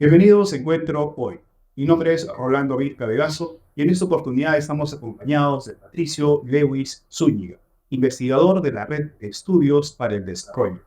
Bienvenidos a Encuentro Hoy. Mi nombre es Rolando Vizca Vegaso y en esta oportunidad estamos acompañados de Patricio Lewis Zúñiga, investigador de la Red de Estudios para el Desarrollo.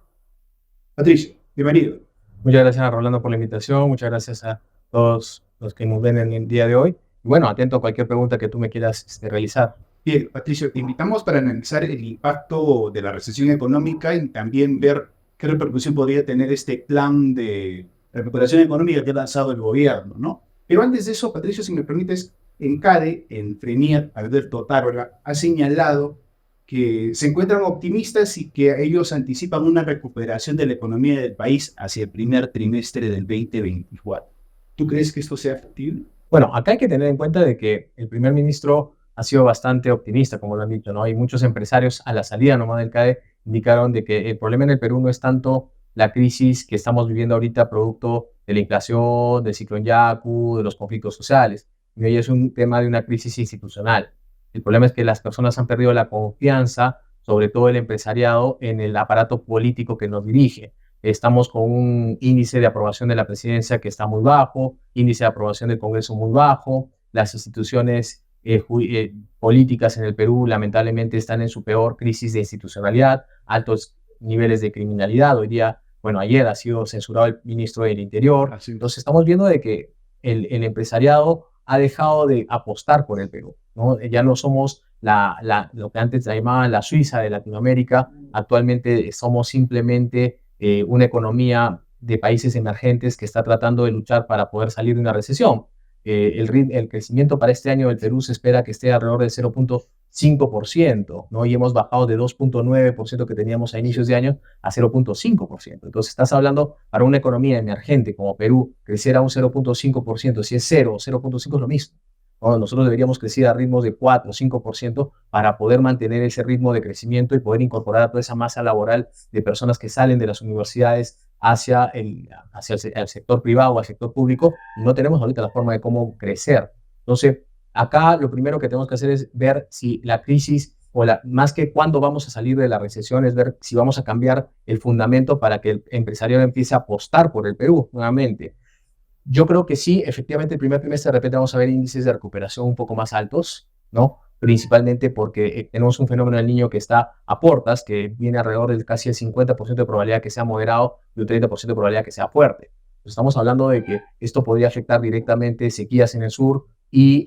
Patricio, bienvenido. Muchas gracias a Rolando por la invitación, muchas gracias a todos los que nos ven en el día de hoy. Y bueno, atento a cualquier pregunta que tú me quieras realizar. Bien, Patricio, te invitamos para analizar el impacto de la recesión económica y también ver qué repercusión podría tener este plan de recuperación económica que ha lanzado el gobierno, ¿no? Pero antes de eso, Patricio, si me permites, en CADE, en FRENIAT, Alberto Tárroga ha señalado que se encuentran optimistas y que ellos anticipan una recuperación de la economía del país hacia el primer trimestre del 2024. ¿Tú crees que esto sea factible? Bueno, acá hay que tener en cuenta de que el primer ministro ha sido bastante optimista, como lo han dicho, ¿no? Hay muchos empresarios a la salida nomás del CADE indicaron de que el problema en el Perú no es tanto la crisis que estamos viviendo ahorita producto de la inflación, del ciclón Yaku, de los conflictos sociales. Y hoy es un tema de una crisis institucional. El problema es que las personas han perdido la confianza, sobre todo el empresariado, en el aparato político que nos dirige. Estamos con un índice de aprobación de la presidencia que está muy bajo, índice de aprobación del Congreso muy bajo, las instituciones políticas en el Perú lamentablemente están en su peor crisis de institucionalidad, altos niveles de criminalidad. Hoy día, bueno, ayer ha sido censurado el ministro del Interior. Entonces estamos viendo de que el empresariado ha dejado de apostar por el Perú, ¿no? Ya no somos lo que antes se llamaba la Suiza de Latinoamérica, actualmente somos simplemente una economía de países emergentes que está tratando de luchar para poder salir de una recesión. El crecimiento para este año del Perú se espera que esté alrededor del 0.5%, ¿no? Y hemos bajado de 2.9% que teníamos a inicios de año a 0.5%. Entonces estás hablando para una economía emergente como Perú, crecer a un 0.5%, si es 0 o 0.5 es lo mismo. ¿No? Nosotros deberíamos crecer a ritmos de 4 o 5% para poder mantener ese ritmo de crecimiento y poder incorporar a toda esa masa laboral de personas que salen de las universidades hacia el sector privado o al sector público, y no tenemos ahorita la forma de cómo crecer. Entonces, acá lo primero que tenemos que hacer es ver si la crisis, más que cuándo vamos a salir de la recesión, es ver si vamos a cambiar el fundamento para que el empresariado empiece a apostar por el Perú nuevamente. Yo creo que sí, efectivamente, el primer trimestre de repente vamos a ver índices de recuperación un poco más altos, ¿no? Principalmente porque tenemos un fenómeno del niño que está a portas, que viene alrededor del casi el 50% de probabilidad que sea moderado y un 30% de probabilidad que sea fuerte. Entonces, estamos hablando de que esto podría afectar directamente sequías en el sur y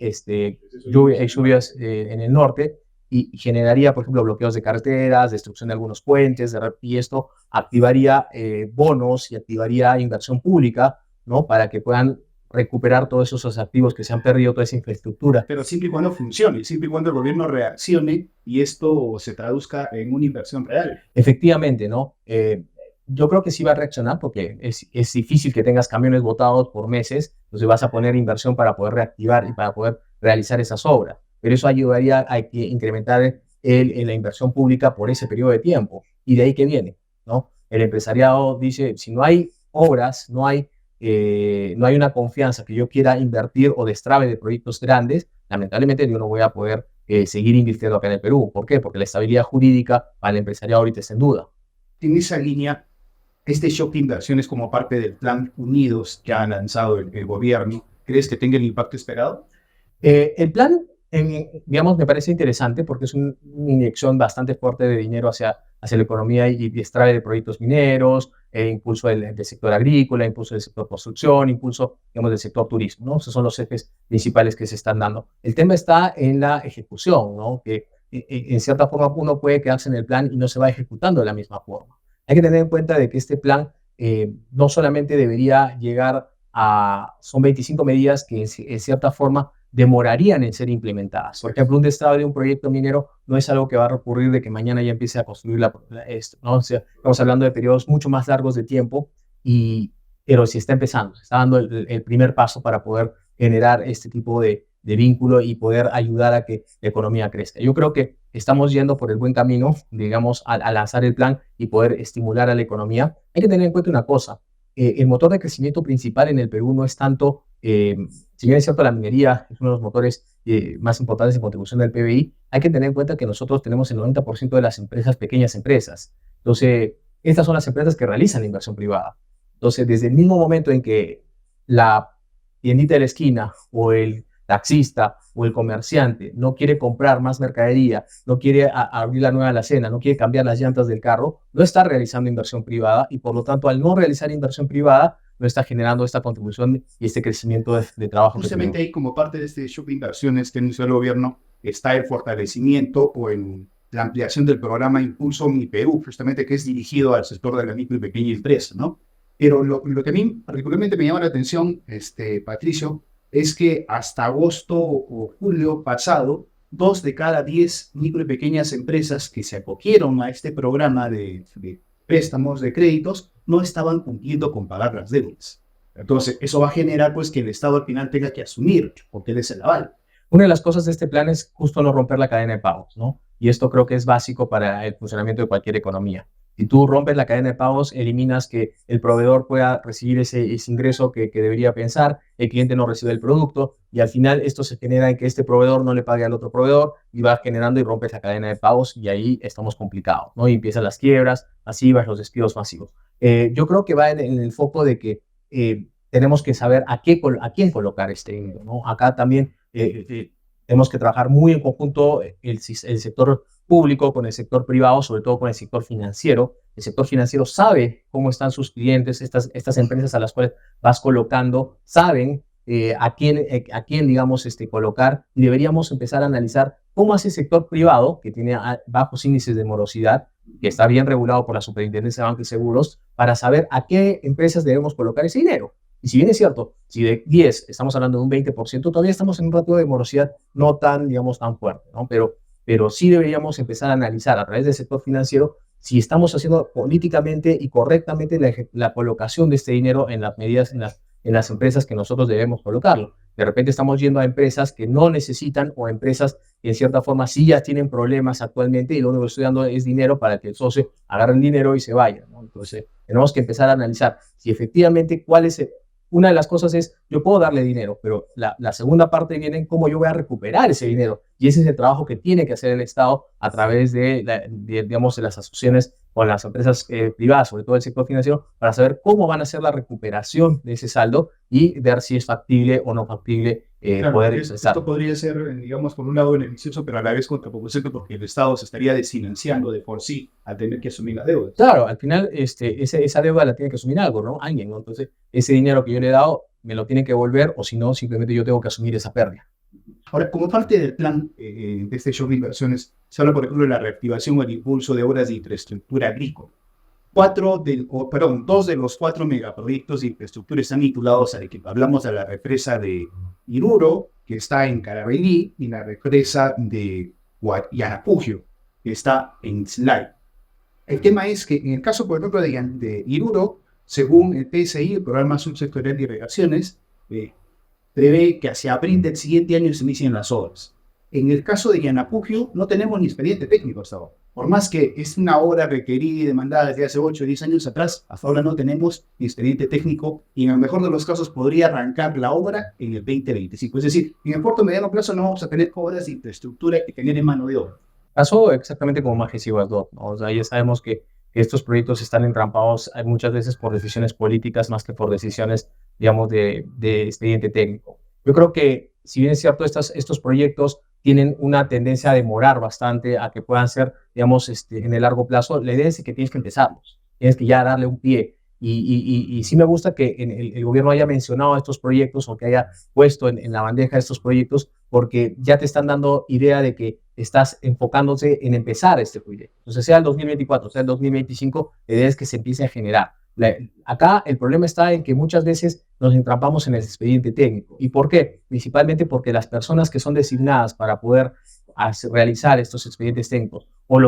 lluvias en el norte, y generaría, por ejemplo, bloqueos de carreteras, destrucción de algunos puentes, y esto activaría bonos y activaría inversión pública, ¿no? Para que puedan recuperar todos esos activos que se han perdido, toda esa infraestructura. Pero siempre y cuando funcione, siempre y cuando el gobierno reaccione y esto se traduzca en una inversión real. Efectivamente, ¿no? Yo creo que sí va a reaccionar porque es difícil que tengas camiones botados por meses, entonces vas a poner inversión para poder reactivar y para poder realizar esas obras. Pero eso ayudaría a que incrementar la inversión pública por ese periodo de tiempo. Y de ahí que viene, ¿no? El empresariado dice, si no hay obras, no hay una confianza que yo quiera invertir o destrabe de proyectos grandes, lamentablemente yo no voy a poder seguir invirtiendo acá en el Perú. ¿Por qué? Porque la estabilidad jurídica para el empresariado ahorita está en duda. En esa línea, este shock de inversiones como parte del Plan Unidos que ha lanzado el gobierno, ¿crees que tenga el impacto esperado? El plan, digamos, me parece interesante porque es una inyección bastante fuerte de dinero hacia la economía y extrae de proyectos mineros, impulso del sector agrícola, impulso del sector construcción, impulso, digamos, del sector turismo, ¿no? Esos son los ejes principales que se están dando. El tema está en la ejecución, ¿no? Que en cierta forma uno puede quedarse en el plan y no se va ejecutando de la misma forma. Hay que tener en cuenta de que este plan no solamente debería llegar son 25 medidas que en cierta forma demorarían en ser implementadas. Por ejemplo, un destrave de un proyecto minero no es algo que va a recurrir de que mañana ya empiece a construir esto, ¿no? O sea, estamos hablando de periodos mucho más largos de tiempo, pero si está empezando, se está dando el primer paso para poder generar este tipo de vínculo y poder ayudar a que la economía crezca. Yo creo que estamos yendo por el buen camino, digamos, a lanzar el plan y poder estimular a la economía. Hay que tener en cuenta una cosa, el motor de crecimiento principal en el Perú no es tanto, si bien es cierto la minería es uno de los motores más importantes en contribución del PBI, hay que tener en cuenta que nosotros tenemos el 90% de las empresas, pequeñas empresas. Entonces, estas son las empresas que realizan la inversión privada. Entonces, desde el mismo momento en que la tiendita de la esquina o el taxista o el comerciante no quiere comprar más mercadería, no quiere abrir la nueva alacena, no quiere cambiar las llantas del carro, no está realizando inversión privada y por lo tanto al no realizar inversión privada no está generando esta contribución y este crecimiento de trabajo. Justamente ahí, como parte de este shock de inversiones que anunció el gobierno, está el fortalecimiento o la ampliación del programa Impulso Mi Perú, justamente que es dirigido al sector de la micro y pequeña empresa, ¿no? Pero lo que a mí particularmente me llama la atención, Patricio, es que hasta agosto o julio pasado, 2 de cada 10 micro y pequeñas empresas que se acogieron a este programa de préstamos de créditos no estaban cumpliendo con pagar las deudas. Entonces, eso va a generar pues que el Estado al final tenga que asumir, porque él es el aval. Una de las cosas de este plan es justo no romper la cadena de pagos, ¿no? Y esto creo que es básico para el funcionamiento de cualquier economía. Si tú rompes la cadena de pagos, eliminas que el proveedor pueda recibir ese ingreso que debería pensar, el cliente no recibe el producto y al final esto se genera en que este proveedor no le pague al otro proveedor y va generando y rompes la cadena de pagos y ahí estamos complicados, ¿no? Y empiezan las quiebras masivas, los despidos masivos. Yo creo que va en el foco de que tenemos que saber a quién colocar este dinero, ¿no? Acá también tenemos que trabajar muy en conjunto el sector público con el sector privado, sobre todo con el sector financiero. El sector financiero sabe cómo están sus clientes, estas empresas a las cuales vas colocando, saben a quién digamos, colocar y deberíamos empezar a analizar cómo hace el sector privado, que tiene bajos índices de morosidad, que está bien regulado por la Superintendencia de Bancos y Seguros, para saber a qué empresas debemos colocar ese dinero. Y si bien es cierto, si de 10 estamos hablando de un 20%, todavía estamos en un ratio de morosidad no tan, digamos, tan fuerte, ¿no? Pero sí deberíamos empezar a analizar a través del sector financiero si estamos haciendo políticamente y correctamente la colocación de este dinero en las medidas, en las empresas que nosotros debemos colocarlo. De repente estamos yendo a empresas que no necesitan o empresas que en cierta forma sí ya tienen problemas actualmente y lo único que estoy dando es dinero para que el socio agarre el dinero y se vaya, ¿no? Entonces tenemos que empezar a analizar si efectivamente cuál es una de las cosas es, yo puedo darle dinero, pero la segunda parte viene en cómo yo voy a recuperar ese dinero. Y ese es el trabajo que tiene que hacer el Estado a través digamos, de las asociaciones con las empresas privadas, sobre todo el sector financiero, para saber cómo van a hacer la recuperación de ese saldo y ver si es factible o no factible poder expresar. Esto podría ser, digamos, por un lado beneficioso, pero a la vez contraproducente porque el Estado se estaría desfinanciando de por sí al tener que asumir la deuda. Claro, al final esa deuda la tiene que asumir algo, ¿no? Alguien, ¿no? Entonces, ese dinero que yo le he dado me lo tienen que devolver o si no, simplemente yo tengo que asumir esa pérdida. Ahora, como parte del plan de este shock de inversiones, se habla, por ejemplo, de la reactivación o el impulso de obras de infraestructura agrícola. Dos de los 4 megaproyectos de infraestructura están vinculados al equipo. Hablamos de la represa de Iruro, que está en Carabalí, y la represa de Yanapugio, que está en Islay. El tema es que en el caso, por ejemplo, de Iruro, según el PSI, el Programa Subsectorial de Irrigaciones, prevé que hacia abril del siguiente año se inicien las obras. En el caso de Yanapugio, no tenemos ni expediente técnico hasta ahora. Por más que es una obra requerida y demandada desde hace 8 o 10 años atrás, hasta ahora no tenemos ni expediente técnico y en el mejor de los casos podría arrancar la obra en el 2025. Es decir, en el corto o mediano plazo no vamos a tener obras de infraestructura que generen mano de obra. Pasó exactamente como Majes y Guasdot, ¿no? O sea, ya sabemos que estos proyectos están entrampados muchas veces por decisiones políticas más que por decisiones, digamos, de expediente técnico. Yo creo que, si bien es cierto, estos proyectos tienen una tendencia a demorar bastante, a que puedan ser, digamos, en el largo plazo, la idea es que tienes que empezarlos, tienes que ya darle un pie. Y sí me gusta que el gobierno haya mencionado estos proyectos o que haya puesto en la bandeja estos proyectos porque ya te están dando idea de que estás enfocándose en empezar este proyecto. Entonces, sea el 2024, sea el 2025, la idea es que se empiece a generar. Acá el problema está en que muchas veces nos entrampamos en el expediente técnico. ¿Y por qué? Principalmente porque las personas que son designadas para poder realizar estos expedientes técnicos o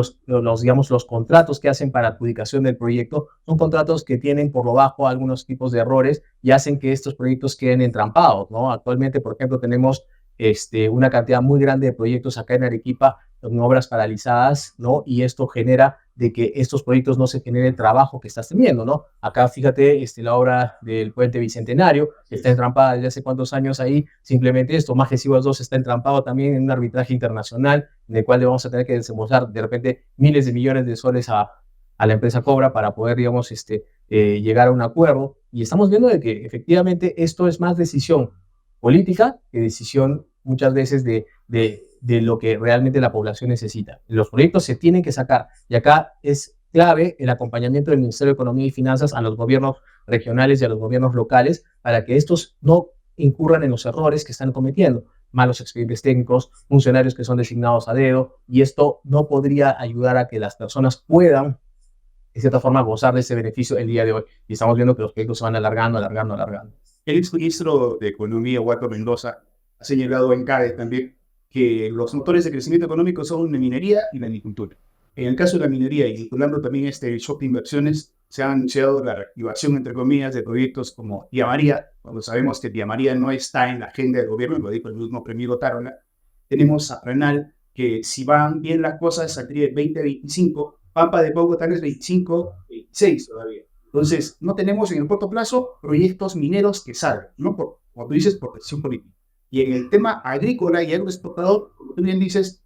digamos, los contratos que hacen para adjudicación del proyecto son contratos que tienen por lo bajo algunos tipos de errores y hacen que estos proyectos queden entrampados, ¿no? Actualmente, por ejemplo, tenemos una cantidad muy grande de proyectos acá en Arequipa con obras paralizadas, ¿no? Y esto genera de que estos proyectos no se genere el trabajo que estás teniendo, ¿no? Acá, fíjate, la obra del Puente Bicentenario está entrampada desde hace cuántos años ahí, simplemente esto, Majes y Guasdot está entrampado también en un arbitraje internacional en el cual le vamos a tener que desembolsar de repente miles de millones de soles a la empresa Cobra para poder, digamos, llegar a un acuerdo. Y estamos viendo de que efectivamente esto es más decisión política que decisión muchas veces de lo que realmente la población necesita. Los proyectos se tienen que sacar y acá es clave el acompañamiento del Ministerio de Economía y Finanzas a los gobiernos regionales y a los gobiernos locales para que estos no incurran en los errores que están cometiendo. Malos expedientes técnicos, funcionarios que son designados a dedo, y esto no podría ayudar a que las personas puedan, de cierta forma, gozar de ese beneficio el día de hoy. Y estamos viendo que los proyectos se van alargando. El exministro de Economía, Walter Mendoza, ha señalado en CADE también que los motores de crecimiento económico son la minería y la agricultura. En el caso de la minería, y vinculando también este shock de inversiones, se ha anunciado la reactivación, entre comillas, de proyectos como Tía María, cuando sabemos que Tía María no está en la agenda del gobierno, lo dijo el mismo premier Tarola. Tenemos a Renal, que si van bien las cosas, saldría el 2025, Pampa de Pauco tal vez 25, 26 todavía. Entonces, no tenemos en el corto plazo proyectos mineros que salgan, ¿no? Como tú dices, por presión política. Y en el tema agrícola y agroexportador, como tú bien dices,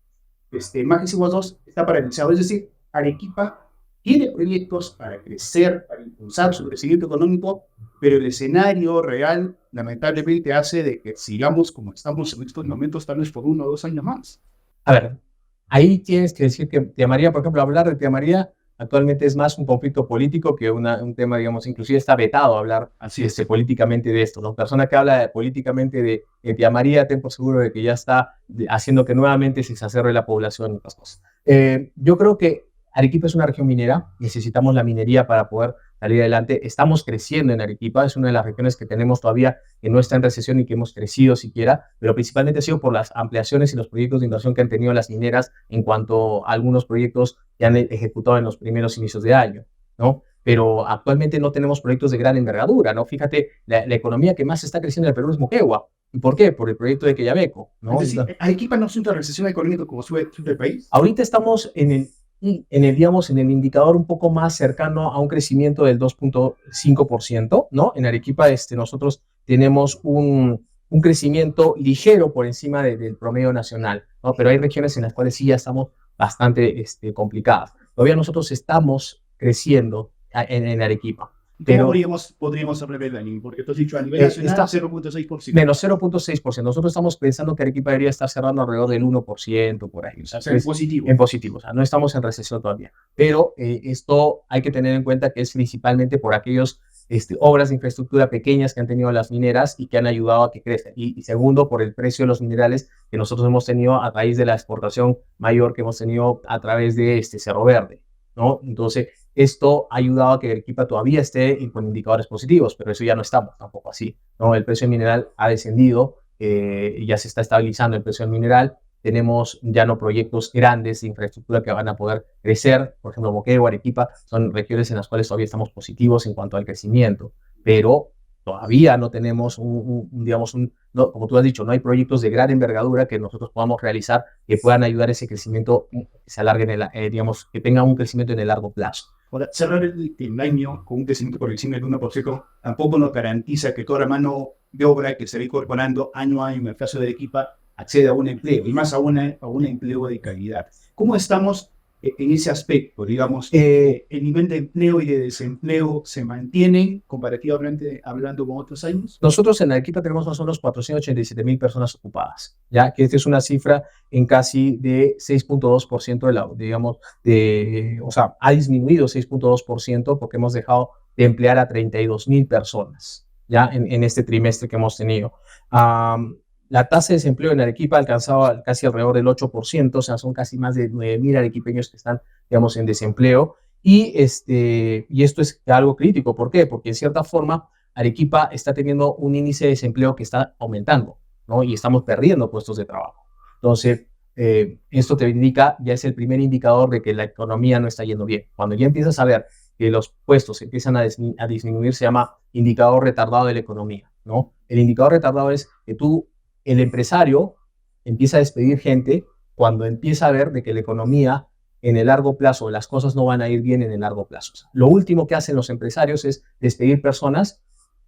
Magis Igual 2 está paralizado. Es decir, Arequipa tiene proyectos para crecer, para impulsar su crecimiento económico, pero el escenario real, lamentablemente, hace de que sigamos como estamos en estos momentos, tal vez por 1 o 2 años más. A ver, ahí tienes que decir que Tía María, por ejemplo, hablar de Tía María actualmente es más un conflicto político que un tema, digamos, inclusive está vetado hablar políticamente de esto, ¿no? Persona que habla políticamente de Tía María, ten por seguro de que ya está haciendo que nuevamente se exacerbe la población y otras cosas. Yo creo que Arequipa es una región minera, necesitamos la minería para poder salir adelante. Estamos creciendo en Arequipa, es una de las regiones que tenemos todavía que no está en recesión y que hemos crecido siquiera, pero principalmente ha sido por las ampliaciones y los proyectos de inversión que han tenido las mineras en cuanto a algunos proyectos que han ejecutado en los primeros inicios de año, ¿no? Pero actualmente no tenemos proyectos de gran envergadura, ¿no? Fíjate, la economía que más está creciendo en el Perú es Moquegua. ¿Y por qué? Por el proyecto de Quellaveco, ¿no? Es decir, ¿Arequipa no siente recesión económica como sube el país? Ahorita estamos digamos, en el indicador un poco más cercano a un crecimiento del 2.5%, ¿no? En Arequipa nosotros tenemos un crecimiento ligero por encima del promedio nacional, ¿no? Pero hay regiones en las cuales sí ya estamos bastante complicadas. Todavía nosotros estamos creciendo en Arequipa. Pero podríamos hablar el año, porque tú has dicho a nivel nacional está 0.6%. Menos 0.6%. Nosotros estamos pensando que Arequipa debería estar cerrando alrededor del 1% por ahí. O sea, en positivo. En positivo, o sea, no estamos en recesión todavía. Pero esto hay que tener en cuenta que es principalmente por aquellas obras de infraestructura pequeñas que han tenido las mineras y que han ayudado a que crezcan. Y segundo, por el precio de los minerales que nosotros hemos tenido a raíz de la exportación mayor que hemos tenido a través de Cerro Verde, ¿no? Entonces, esto ha ayudado a que Arequipa todavía esté con indicadores positivos, pero eso ya no estamos tampoco así, ¿no? El precio del mineral ha descendido, ya se está estabilizando el precio del mineral, tenemos ya no proyectos grandes de infraestructura que van a poder crecer, por ejemplo, Moquegua, Arequipa, son regiones en las cuales todavía estamos positivos en cuanto al crecimiento, pero todavía no tenemos no, como tú has dicho, no hay proyectos de gran envergadura que nosotros podamos realizar que puedan ayudar a ese crecimiento, que se alargue, digamos, que tenga un crecimiento en el largo plazo. Ahora, cerrar el año con un crecimiento por encima del 1% tampoco nos garantiza que toda la mano de obra que se va incorporando año a año en el caso de Arequipa acceda a un empleo, y más a un empleo de calidad. ¿Cómo estamos en ese aspecto? Digamos, el nivel de empleo y de desempleo se mantienen comparativamente hablando con otros años. Nosotros en Arequipa tenemos más o menos 487,000 personas ocupadas, ya que esta es una cifra en casi de 6.2% o sea, ha disminuido 6.2% porque hemos dejado de emplear a 32,000 personas, ya en este trimestre que hemos tenido. La tasa de desempleo en Arequipa ha alcanzado casi alrededor del 8%, o sea, son casi más de 9,000 arequipeños que están, digamos, en desempleo. Y esto es algo crítico. ¿Por qué? Porque en cierta forma Arequipa está teniendo un índice de desempleo que está aumentando, ¿no? Y estamos perdiendo puestos de trabajo. Entonces, esto te indica, ya es el primer indicador de que la economía no está yendo bien. Cuando ya empiezas a ver que los puestos empiezan a disminuir, se llama indicador retardado de la economía, ¿no? El indicador retardado es que el empresario empieza a despedir gente cuando empieza a ver de que la economía en el largo plazo, las cosas no van a ir bien en el largo plazo. O sea, lo último que hacen los empresarios es despedir personas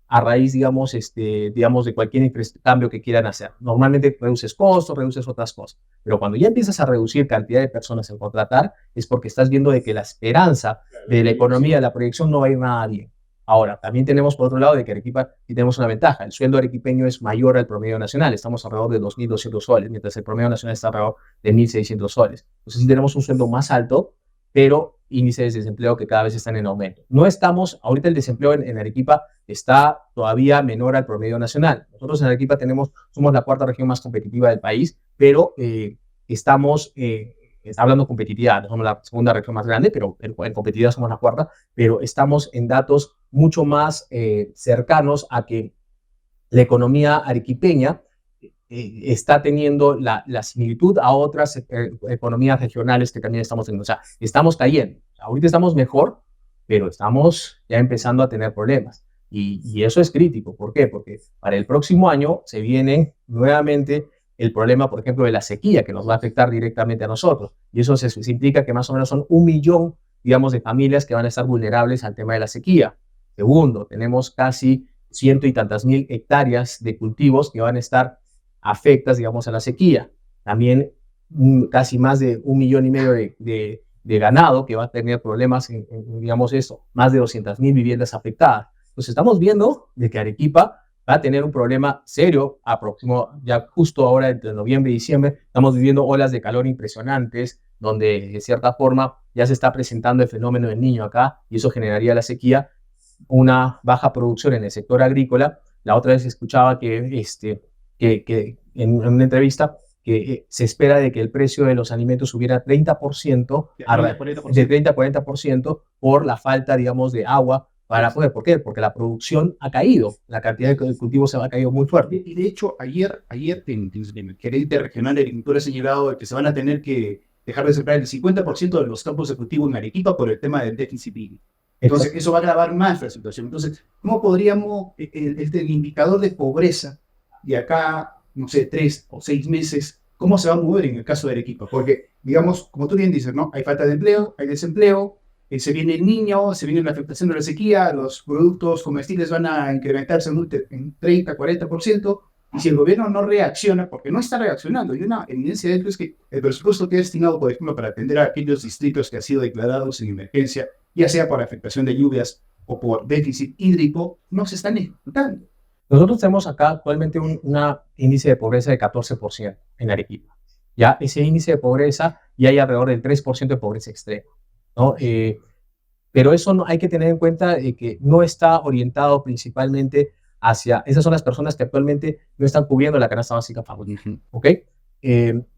a raíz, digamos, de cualquier cambio que quieran hacer. Normalmente reduces costos, reduces otras cosas, pero cuando ya empiezas a reducir cantidad de personas en contratar, es porque estás viendo de que la esperanza de la economía, la proyección no va a ir nada bien. Ahora, también tenemos por otro lado de que Arequipa y tenemos una ventaja. El sueldo arequipeño es mayor al promedio nacional. Estamos alrededor de 2.200 soles, mientras el promedio nacional está alrededor de 1.600 soles. Entonces sí tenemos un sueldo más alto, pero índices de desempleo que cada vez están en aumento. No estamos, ahorita el desempleo en Arequipa está todavía menor al promedio nacional. Nosotros en Arequipa somos la cuarta región más competitiva del país, pero estamos hablando de competitividad, no somos la segunda región más grande, pero en competitividad somos la cuarta, pero estamos en datos mucho más cercanos a que la economía arequipeña está teniendo la similitud a otras economías regionales que también estamos teniendo. O sea, estamos cayendo. Ahorita estamos mejor, pero estamos ya empezando a tener problemas. Y eso es crítico. ¿Por qué? Porque para el próximo año se viene nuevamente el problema, por ejemplo, de la sequía, que nos va a afectar directamente a nosotros. Y eso se implica que más o menos son 1 millón, digamos, de familias que van a estar vulnerables al tema de la sequía. Segundo, tenemos casi 100 y tantas mil hectáreas de cultivos que van a estar afectas, digamos, a la sequía. También casi más de 1,5 millones de ganado que va a tener problemas, digamos eso, más de 200,000 viviendas afectadas. Entonces estamos viendo de que Arequipa va a tener un problema serio ya justo ahora entre noviembre y diciembre. Estamos viviendo olas de calor impresionantes, donde de cierta forma ya se está presentando el fenómeno del Niño acá, y eso generaría la sequía, una baja producción en el sector agrícola. La otra vez escuchaba que en una entrevista que se espera de que el precio de los alimentos subiera 30%, de 30 a 40% por la falta, digamos, de agua para poder. ¿Por qué? Porque la producción ha caído, la cantidad de cultivos se ha caído muy fuerte. Y de hecho, ayer en el gerente regional de agricultura ha señalado que se van a tener que dejar de sembrar el 50% de los campos de cultivo en Arequipa por el tema del déficit hídrico. Entonces, eso va a agravar más la situación. Entonces, ¿cómo podríamos, el indicador de pobreza de acá, no sé, 3 o 6 meses, cómo se va a mover en el caso de Arequipa? Porque, digamos, como tú bien dices, ¿no? Hay falta de empleo, hay desempleo, se viene el Niño, se viene la afectación de la sequía, los productos comestibles van a incrementarse en 30, 40%, y si el gobierno no reacciona, porque no está reaccionando, y una evidencia de esto es que el presupuesto que ha destinado, por ejemplo, para atender a aquellos distritos que han sido declarados en emergencia, ya sea por afectación de lluvias o por déficit hídrico, no se están ejecutando. Nosotros tenemos acá actualmente un índice de pobreza de 14% en Arequipa. Ya ese índice de pobreza ya hay alrededor del 3% de pobreza extrema, ¿no? Pero eso no, hay que tener en cuenta de que no está orientado principalmente hacia, esas son las personas que actualmente no están cubriendo la canasta básica familiar, ¿ok?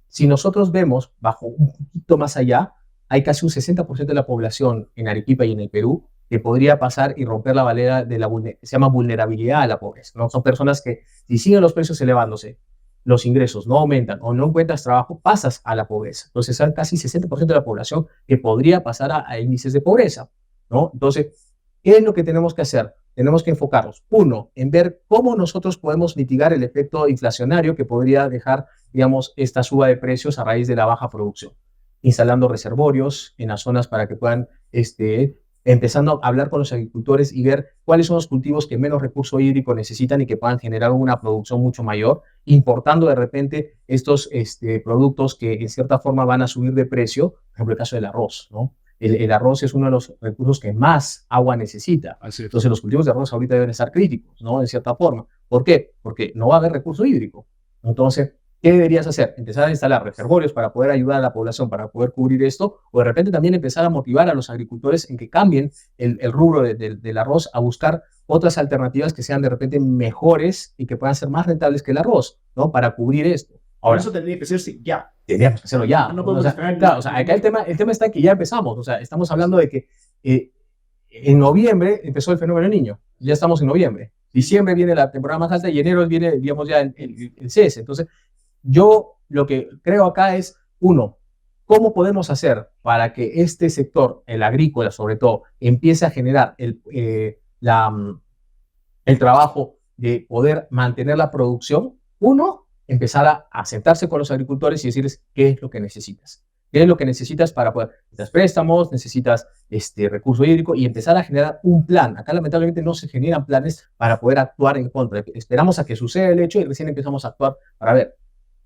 Si nosotros vemos bajo un poquito más allá, hay casi un 60% de la población en Arequipa y en el Perú que podría pasar y romper la barrera de se llama vulnerabilidad a la pobreza, ¿no? Son personas que, si siguen los precios elevándose, los ingresos no aumentan o no encuentras trabajo, pasas a la pobreza. Entonces, hay casi 60% de la población que podría pasar a índices de pobreza, ¿no? Entonces, ¿qué es lo que tenemos que hacer? Tenemos que enfocarnos, uno, en ver cómo nosotros podemos mitigar el efecto inflacionario que podría dejar, digamos, esta suba de precios a raíz de la baja producción, instalando reservorios en las zonas para que puedan, empezando a hablar con los agricultores y ver cuáles son los cultivos que menos recurso hídrico necesitan y que puedan generar una producción mucho mayor, importando de repente estos productos que en cierta forma van a subir de precio, por ejemplo el caso del arroz, ¿no? El arroz es uno de los recursos que más agua necesita. Entonces los cultivos de arroz ahorita deben estar críticos, ¿no? En cierta forma. ¿Por qué? Porque no va a haber recurso hídrico. Entonces, ¿qué deberías hacer? Empezar a instalar reservorios para poder ayudar a la población, para poder cubrir esto, o de repente también empezar a motivar a los agricultores en que cambien el rubro del arroz a buscar otras alternativas que sean de repente mejores y que puedan ser más rentables que el arroz, ¿no? Para cubrir esto. Ahora, eso tendría que hacerse ya. Tendríamos que hacerlo ya. No podemos esperar. Claro, o sea, acá el tema está en que ya empezamos. O sea, estamos hablando de que en noviembre empezó el fenómeno del Niño. Ya estamos en noviembre. Diciembre viene la temporada más alta y enero viene, digamos, ya el cese. Entonces, yo lo que creo acá es, uno, ¿cómo podemos hacer para que este sector, el agrícola sobre todo, empiece a generar el trabajo de poder mantener la producción? Uno, empezar a sentarse con los agricultores y decirles qué es lo que necesitas. ¿Qué es lo que necesitas para poder? Necesitas préstamos, necesitas recurso hídrico y empezar a generar un plan. Acá lamentablemente no se generan planes para poder actuar en contra. Esperamos a que suceda el hecho y recién empezamos a actuar para ver.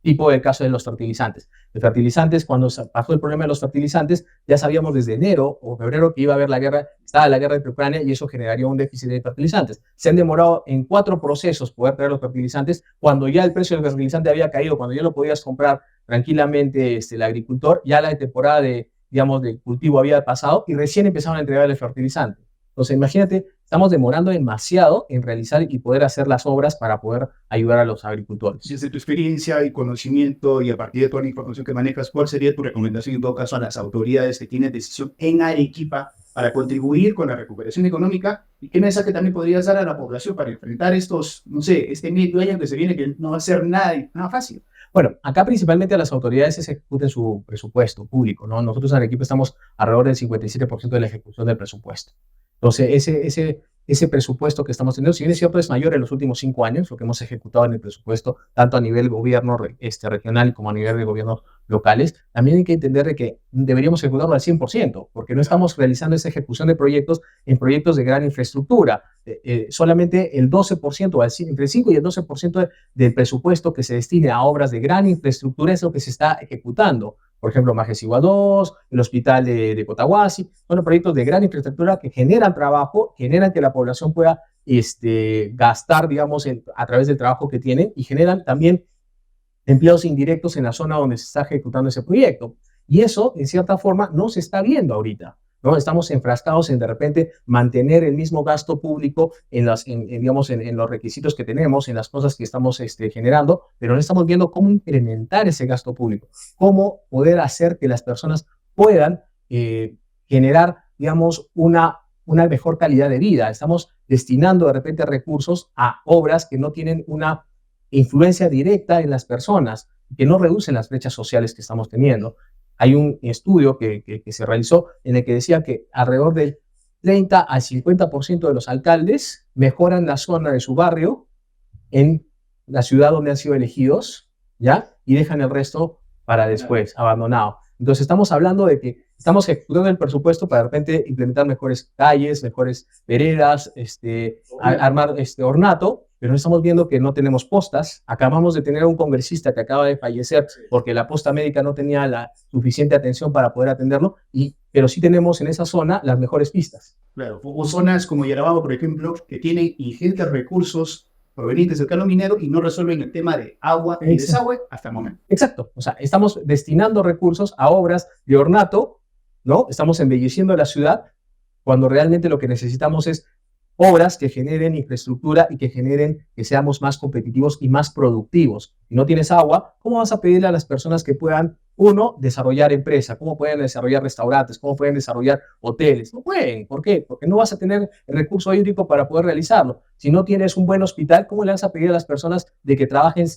Tipo el caso de los fertilizantes. Los fertilizantes, cuando pasó el problema de los fertilizantes, ya sabíamos desde enero o febrero que iba a haber la guerra, estaba la guerra entre Ucrania y eso generaría un déficit de fertilizantes. Se han demorado en 4 procesos poder traer los fertilizantes, cuando ya el precio del fertilizante había caído, cuando ya lo podías comprar tranquilamente el agricultor, ya la temporada digamos, de cultivo había pasado y recién empezaron a entregar el fertilizante. Entonces, imagínate, estamos demorando demasiado en realizar y poder hacer las obras para poder ayudar a los agricultores. Desde tu experiencia y conocimiento y a partir de toda la información que manejas, ¿cuál sería tu recomendación en todo caso a las autoridades que tienen decisión en Arequipa para contribuir con la recuperación económica? ¿Y qué mensaje también podrías dar a la población para enfrentar estos, no sé, este medio año que se viene que no va a ser nada fácil? Bueno, acá principalmente a las autoridades se ejecuten su presupuesto público, ¿no? Nosotros en Arequipa estamos alrededor del 57% de la ejecución del presupuesto. Entonces, ese presupuesto que estamos teniendo, si bien es cierto, es mayor en los últimos 5 años, lo que hemos ejecutado en el presupuesto, tanto a nivel gobierno regional como a nivel de gobiernos locales, también hay que entender de que deberíamos ejecutarlo al 100%, porque no estamos realizando esa ejecución de proyectos en proyectos de gran infraestructura. Solamente el 12%, entre el 5 y el 12% del presupuesto que se destine a obras de gran infraestructura es lo que se está ejecutando. Por ejemplo, Majesigua 2, el hospital de Cotahuasi, son los proyectos de gran infraestructura que generan trabajo, generan que la población pueda gastar, digamos, a través del trabajo que tienen y generan también empleos indirectos en la zona donde se está ejecutando ese proyecto. Y eso, en cierta forma, no se está viendo ahorita, ¿no? Estamos enfrascados en, de repente, mantener el mismo gasto público digamos, en los requisitos que tenemos, en las cosas que estamos generando, pero no estamos viendo cómo incrementar ese gasto público, cómo poder hacer que las personas puedan generar, digamos, una mejor calidad de vida. Estamos destinando, de repente, recursos a obras que no tienen una influencia directa en las personas, que no reducen las brechas sociales que estamos teniendo. Hay un estudio que se realizó en el que decía que alrededor del 30 al 50% de los alcaldes mejoran la zona de su barrio en la ciudad donde han sido elegidos, ¿ya? Y dejan el resto para después, abandonado. Entonces estamos hablando de que estamos ejecutando el presupuesto para de repente implementar mejores calles, mejores veredas, armar ornato, pero no estamos viendo que no tenemos postas. Acabamos de tener un congresista que acaba de fallecer porque la posta médica no tenía la suficiente atención para poder atenderlo, pero sí tenemos en esa zona las mejores pistas. Claro, o zonas como Yarababa, por ejemplo, que tienen ingentes recursos provenientes del canon minero y no resuelven el tema de agua y desagüe hasta el momento. Exacto, o sea, estamos destinando recursos a obras de ornato, ¿no? Estamos embelleciendo la ciudad cuando realmente lo que necesitamos es obras que generen infraestructura y que generen que seamos más competitivos y más productivos. Si no tienes agua, ¿cómo vas a pedirle a las personas que puedan, uno, desarrollar empresa? ¿Cómo pueden desarrollar restaurantes? ¿Cómo pueden desarrollar hoteles? No pueden. ¿Por qué? Porque no vas a tener el recurso hídrico para poder realizarlo. Si no tienes un buen hospital, ¿cómo le vas a pedir a las personas de que trabajen,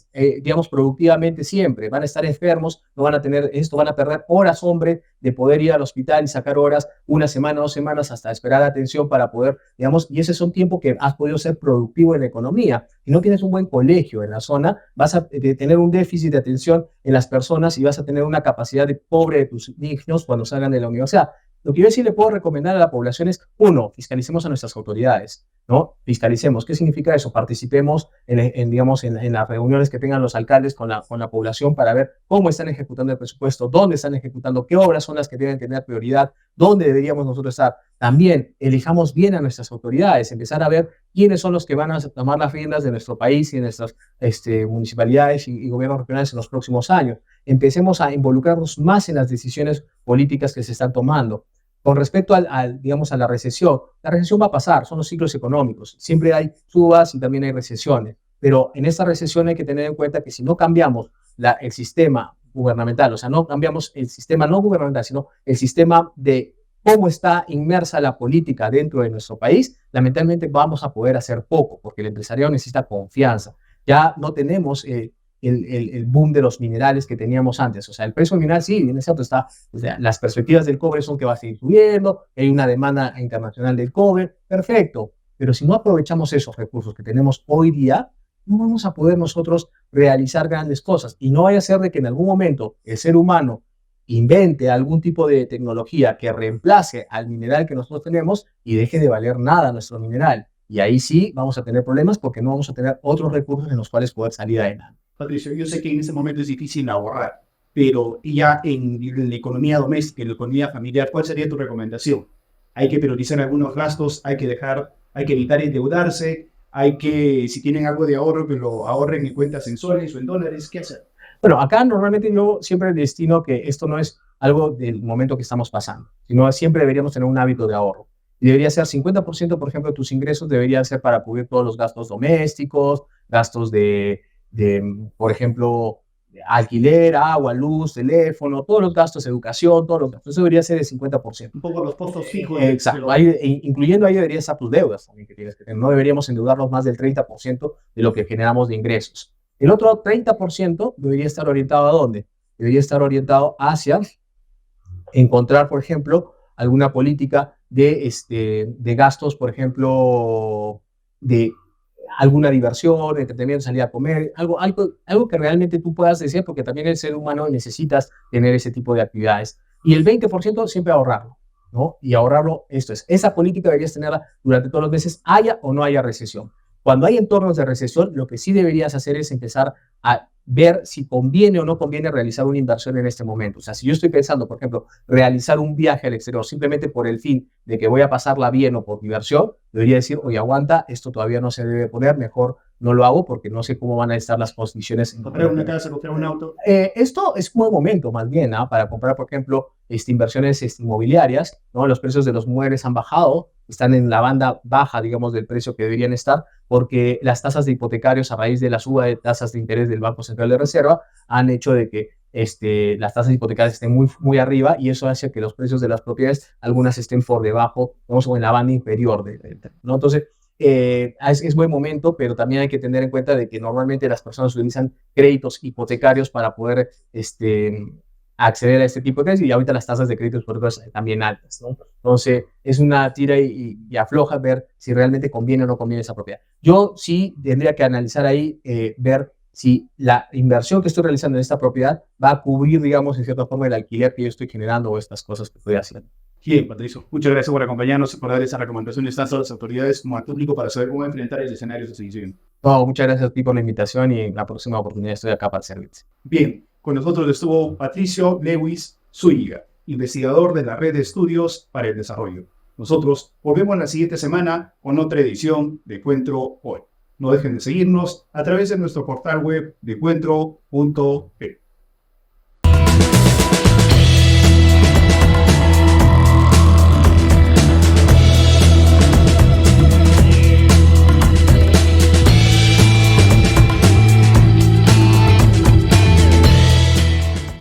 digamos, productivamente siempre? Van a estar enfermos, no van a tener esto, van a perder horas, hombre, de poder ir al hospital y sacar horas, 1 semana, 2 semanas, hasta esperar atención para poder, digamos, y ese es un tiempo que has podido ser productivo en la economía. Si no tienes un buen colegio en la zona, vas a tener un déficit de atención en las personas y vas a tener una capacidad de pobre de tus niños cuando salgan de la universidad. Lo que yo sí le puedo recomendar a la población es, uno, fiscalicemos a nuestras autoridades, ¿no? Fiscalicemos. ¿Qué significa eso? Participemos digamos, en las reuniones que tengan los alcaldes con la población para ver cómo están ejecutando el presupuesto, dónde están ejecutando, qué obras son las que deben tener prioridad, dónde deberíamos nosotros estar. También elijamos bien a nuestras autoridades, empezar a ver quiénes son los que van a tomar las riendas de nuestro país y de nuestras municipalidades y gobiernos regionales en los próximos años. Empecemos a involucrarnos más en las decisiones políticas que se están tomando. Con respecto digamos, a la recesión va a pasar, son los ciclos económicos. Siempre hay subas y también hay recesiones. Pero en esta recesión hay que tener en cuenta que si no cambiamos el sistema gubernamental, o sea, no cambiamos el sistema no gubernamental, sino el sistema de cómo está inmersa la política dentro de nuestro país, lamentablemente vamos a poder hacer poco, porque el empresariado necesita confianza. Ya no tenemos el boom de los minerales que teníamos antes. O sea, el precio mineral sí, bien es cierto, o sea, las perspectivas del cobre son que va a seguir subiendo, hay una demanda internacional del cobre, perfecto, pero si no aprovechamos esos recursos que tenemos hoy día, no vamos a poder nosotros realizar grandes cosas. Y no vaya a ser de que en algún momento el ser humano invente algún tipo de tecnología que reemplace al mineral que nosotros tenemos y deje de valer nada nuestro mineral. Y ahí sí vamos a tener problemas porque no vamos a tener otros recursos en los cuales poder salir adelante. Patricio, yo sé que en este momento es difícil ahorrar, pero ya en la economía doméstica, en la economía familiar, ¿cuál sería tu recomendación? Hay que priorizar algunos gastos, hay que evitar endeudarse, hay que, si tienen algo de ahorro, que lo ahorren en cuentas en soles o en dólares, ¿qué hacer? Bueno, acá normalmente yo siempre destino que esto no es algo del momento que estamos pasando, sino siempre deberíamos tener un hábito de ahorro. Y debería ser 50%, por ejemplo, de tus ingresos debería ser para cubrir todos los gastos domésticos, gastos por ejemplo, alquiler, agua, luz, teléfono, todos los gastos, educación, todos los gastos. Eso debería ser el 50%. Un poco los costos fijos. Exacto. Incluyendo ahí debería estar tus deudas también que tienes que tener. No deberíamos endeudarnos más del 30% de lo que generamos de ingresos. El otro 30% debería estar orientado ¿a dónde? Debería estar orientado hacia encontrar, por ejemplo, alguna política de gastos, por ejemplo, de alguna diversión, entretenimiento, salir a comer, algo que realmente tú puedas desear, porque también el ser humano necesitas tener ese tipo de actividades. Y el 20% siempre ahorrarlo, ¿no? Y ahorrarlo, esa política deberías tenerla durante todos los meses, haya o no haya recesión. Cuando hay entornos de recesión, lo que sí deberías hacer es empezar a ver si conviene o no conviene realizar una inversión en este momento. O sea, si yo estoy pensando, por ejemplo, realizar un viaje al exterior simplemente por el fin de que voy a pasarla bien o por diversión, debería decir, oye, aguanta, esto todavía no se debe poner, mejor no lo hago porque no sé cómo van a estar las condiciones. Comprar una casa, comprar un auto. Esto es un buen momento más bien, ¿no? Para comprar, por ejemplo, inversiones inmobiliarias, ¿no? Los precios de los muebles han bajado, están en la banda baja, digamos, del precio que deberían estar, porque las tasas de hipotecarios a raíz de la suba de tasas de interés del Banco Central de Reserva han hecho de que las tasas hipotecarias estén muy, muy arriba y eso hace que los precios de las propiedades, algunas estén por debajo, digamos, o en la banda inferior, ¿no? Entonces, es buen momento, pero también hay que tener en cuenta de que normalmente las personas utilizan créditos hipotecarios para poder acceder a este tipo de créditos y ahorita las tasas de créditos hipotecarios también altas, ¿no? Entonces, es una tira y afloja ver si realmente conviene o no conviene esa propiedad. Yo sí tendría que analizar ahí, ver si la inversión que estoy realizando en esta propiedad va a cubrir, digamos, en cierta forma el alquiler que yo estoy generando o estas cosas que estoy haciendo. Bien, Patricio, muchas gracias por acompañarnos y por dar esas recomendaciones tanto a las autoridades como al público para saber cómo enfrentar el escenario de seguimiento. No, muchas gracias a ti por la invitación y en la próxima oportunidad estoy acá para servirte. Bien, con nosotros estuvo Patricio Lewis Zúñiga, investigador de la Red de Estudios para el Desarrollo. Nosotros volvemos la siguiente semana con otra edición de Encuentro Hoy. No dejen de seguirnos a través de nuestro portal web de encuentro.p.